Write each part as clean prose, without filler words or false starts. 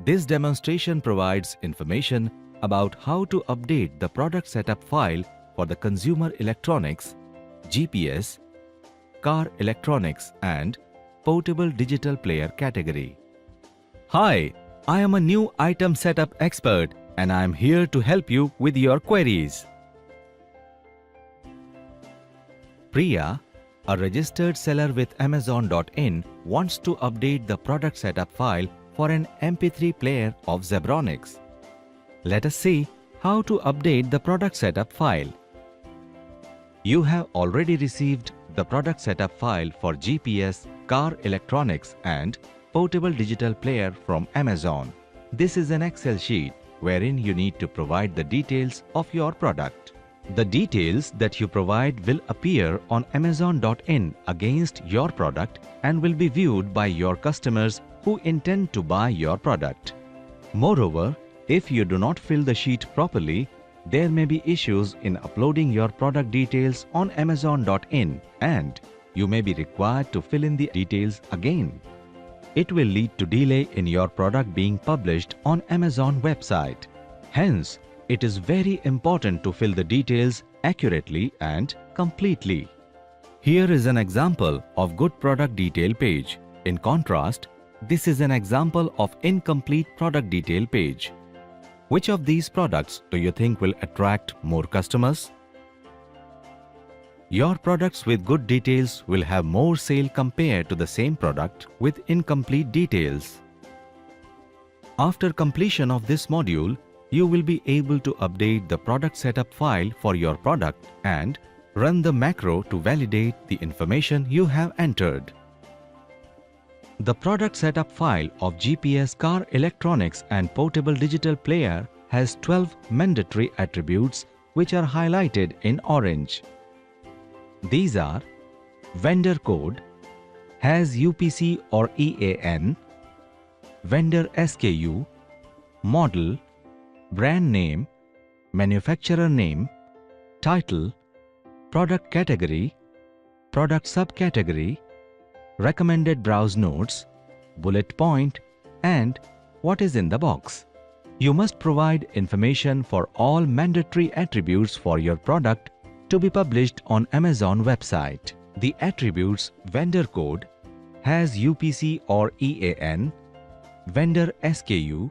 This demonstration provides information about how to update the product setup file for the consumer electronics, GPS, car electronics and portable digital player category. Hi, I am a new item setup expert and I am here to help you with your queries. Priya, a registered seller with Amazon.in, wants to update the product setup file for an MP3 player of Zebronics. Let us see how to update the product setup file. You have already received the product setup file for GPS, car electronics and portable digital player from Amazon. This is an Excel sheet wherein you need to provide the details of your product. The details that you provide will appear on Amazon.in against your product and will be viewed by your customers who intend to buy your product. Moreover, if you do not fill the sheet properly, there may be issues in uploading your product details on Amazon.in and you may be required to fill in the details again. It will lead to delay in your product being published on Amazon website. Hence, it is very important to fill the details accurately and completely. Here is an example of good product detail page. In contrast, this is an example of incomplete product detail page. Which of these products do you think will attract more customers? Your products with good details will have more sale compared to the same product with incomplete details. After completion of this module, you will be able to update the product setup file for your product and run the macro to validate the information you have entered. The product setup file of GPS car electronics and portable digital player has 12 mandatory attributes which are highlighted in orange. These are vendor code, has UPC or EAN, vendor SKU, model, brand name, manufacturer name, title, product category, product subcategory, recommended browse notes, bullet point, and what is in the box. You must provide information for all mandatory attributes for your product to be published on Amazon website. The attributes vendor code, has UPC or EAN, vendor SKU,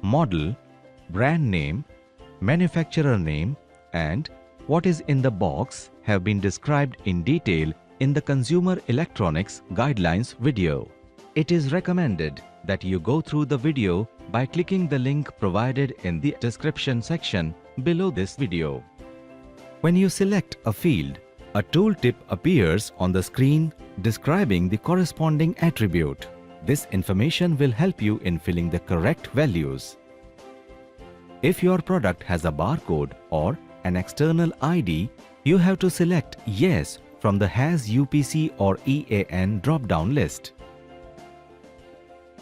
model, brand name, manufacturer name, and what is in the box have been described in detail in the Consumer Electronics Guidelines video. It is recommended that you go through the video by clicking the link provided in the description section below this video. When you select a field, a tooltip appears on the screen describing the corresponding attribute. This information will help you in filling the correct values. If your product has a barcode or an external ID, you have to select Yes from the Has UPC or EAN drop-down list.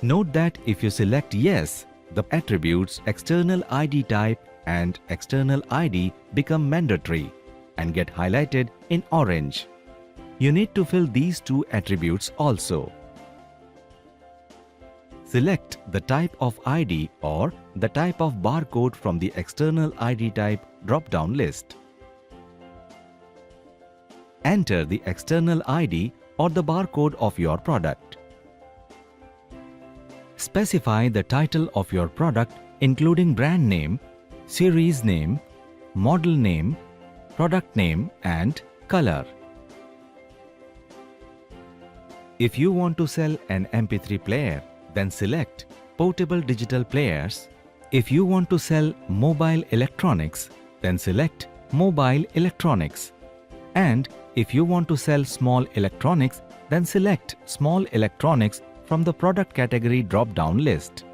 Note that if you select Yes, the attributes external ID type and external ID become mandatory and get highlighted in orange. You need to fill these two attributes also. Select the type of ID or the type of barcode from the external ID type drop-down list. Enter the external ID or the barcode of your product. Specify the title of your product including brand name, series name, model name, product name and color. If you want to sell an MP3 player, then select Portable Digital Players. If you want to sell mobile electronics, then select Mobile Electronics. And if you want to sell small electronics, then select Small Electronics from the product category drop-down list.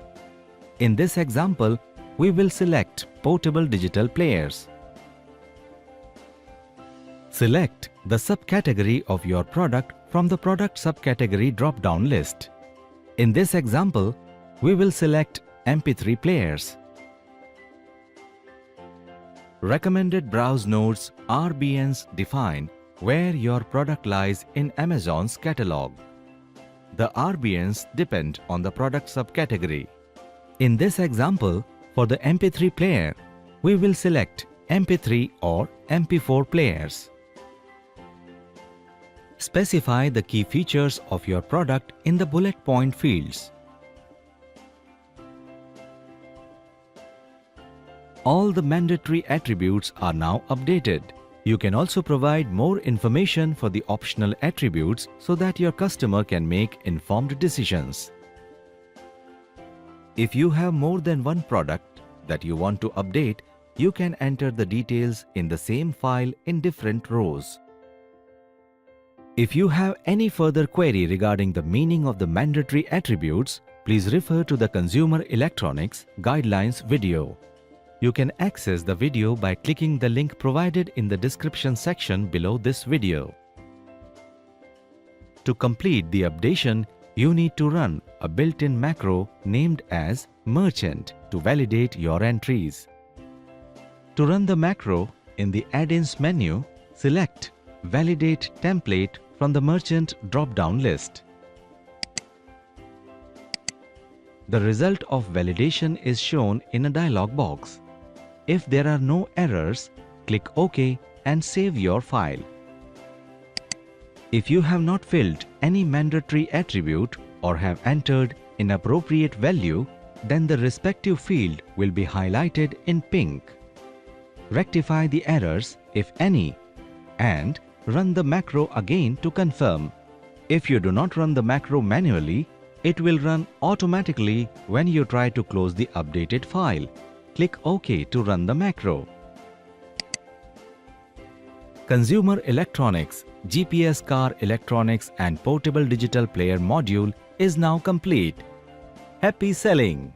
In this example, we will select Portable Digital Players. Select the subcategory of your product from the product subcategory drop-down list. In this example, we will select MP3 players. Recommended browse nodes RBNs define where your product lies in Amazon's catalog. The RBNs depend on the product subcategory. In this example, for the MP3 player, we will select MP3 or MP4 players. Specify the key features of your product in the bullet point fields. All the mandatory attributes are now updated. You can also provide more information for the optional attributes so that your customer can make informed decisions. If you have more than one product that you want to update, you can enter the details in the same file in different rows. If you have any further query regarding the meaning of the mandatory attributes, please refer to the Consumer Electronics Guidelines video. You can access the video by clicking the link provided in the description section below this video. To complete the updation, you need to run a built-in macro named as Merchant to validate your entries. To run the macro, in the Add-ins menu, select Validate Template from the Merchant drop-down list. The result of validation is shown in a dialog box. If there are no errors, click OK and save your file. If you have not filled any mandatory attribute or have entered inappropriate value, then the respective field will be highlighted in pink. Rectify the errors, if any, and run the macro again to confirm. If you do not run the macro manually, it will run automatically when you try to close the updated file. Click OK to run the macro. Consumer Electronics GPS Car Electronics and Portable Digital Player Module is now complete. Happy selling!